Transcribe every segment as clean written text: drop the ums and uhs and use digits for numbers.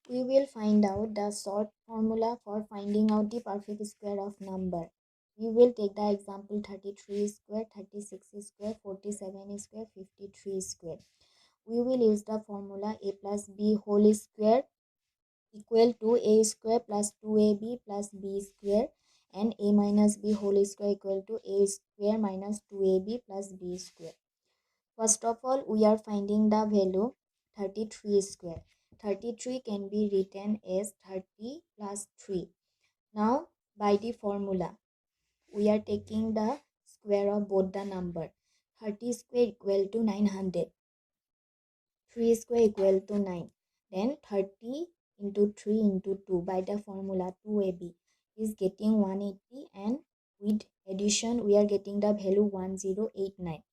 We will find out the short formula for finding out the perfect square of number. We will take the example 33 square, 36 square, 47 square, 53 square. We will use the formula a plus b whole square equal to a square plus 2ab plus b square, and a minus b whole square equal to a square minus 2ab plus b square. First of all, we are finding the value 33 square. 33 can be written as 30 plus 3. Now, by the formula, we are taking the square of both the number. 30 square equal to 900. 3 square equal to 9. Then 30 into 3 into 2 by the formula 2ab is getting 180, and with addition we are getting the value 1089.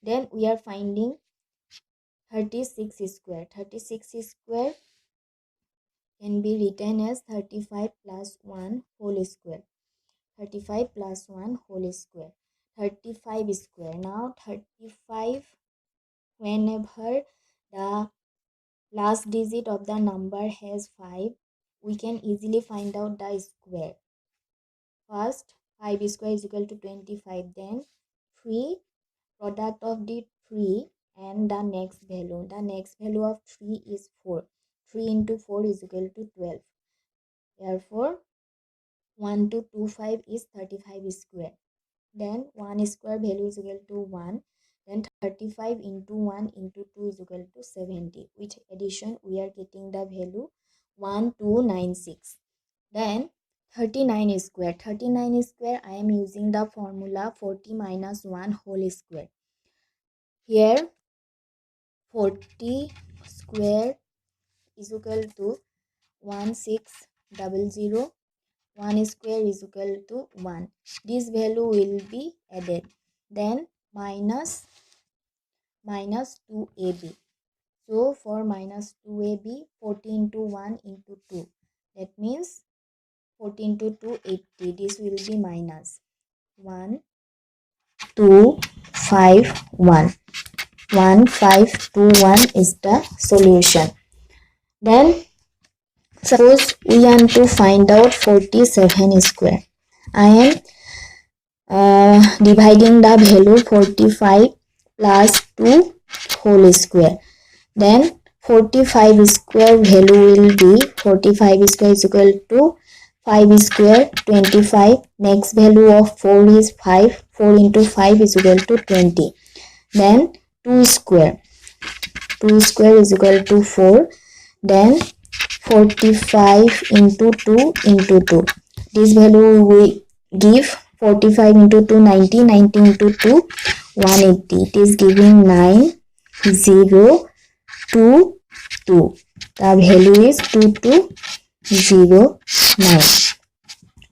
Then we are finding 36 square. 36 square can be written as 35 plus 1 whole square. 35 plus 1 whole square. 35 square. Now 35, whenever the last digit of the number has 5, we can easily find out the square. First, 5 square is equal to 25. Then 3, product of the 3 and the next value. The next value of 3 is 4. 3 into 4 is equal to 12. Therefore, 1225 is 35 square. Then 1 square value is equal to 1. Then 35 into 1 into 2 is equal to 70. With addition, we are getting the value 1296. Then 39 square. 39 square, I am using the formula 40 minus 1 whole square. Here 40 square is equal to 1600. 1 square is equal to 1. This value will be added. Then minus 2ab. So for minus 2ab, 40 into 1 into 2. That means 40 into 2, 80. This will be minus 1, 2, 5, 1. 1, 5, 2, 1 is the solution. Then suppose we want to find out 47 square. I am dividing the value 45 plus 2 whole square. Then 45 square value will be 45 square is equal to 5 square 25. Next value of 4 is 5. 4 into 5 is equal to 20. Then 2 square. 2 square is equal to 4. Then 45 into 2 into 2. This value will give 45 into 2, 90. 90 into 2, 180. It is giving 9022. The value is 2209.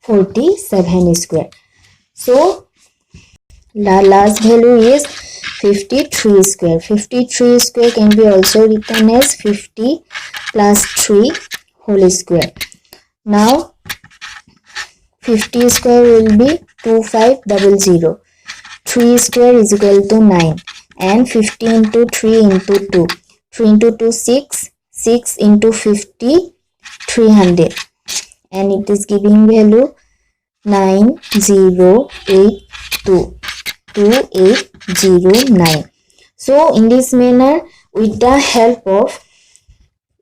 47 square. So the last value is 53 square. 53 square can be also written as 50 plus 3 whole square. Now 50 square will be 2500. 3 square is equal to 9. And 50 into 3 into 2. 3 into 2, 6. 6 into 50, 300. And it is giving value 9082. 2809. So in this manner, with the help of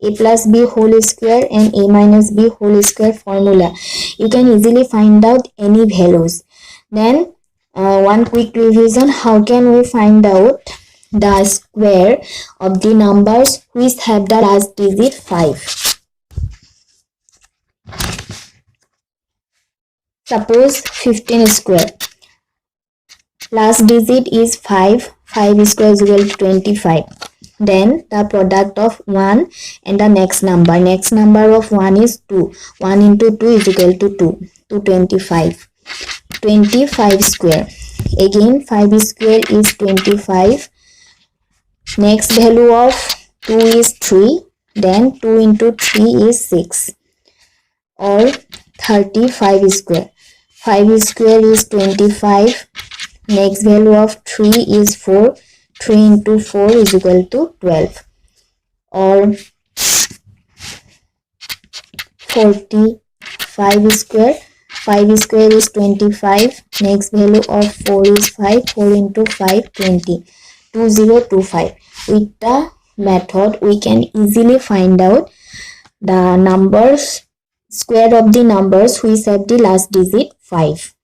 a plus b whole square and a minus b whole square formula, you can easily find out any values. Then one quick revision: how can we find out the square of the numbers which have the last digit 5? Suppose 15 square. Last digit is 5. 5 square is equal to 25. Then the product of 1 and the next number. Next number of 1 is 2. 1 into 2 is equal to 2. 225. 25 square. Again 5 square is 25. Next value of 2 is 3. Then 2 into 3 is 6. Or 35 square. 5 square is 25. Next value of 3 is 4. 3 into 4 is equal to 12. Or 45 square. 5 square is 25. Next value of 4 is 5. 4 into 5, 20. 2025. With the method, we can easily find out the numbers, square of the numbers which have the last digit 5.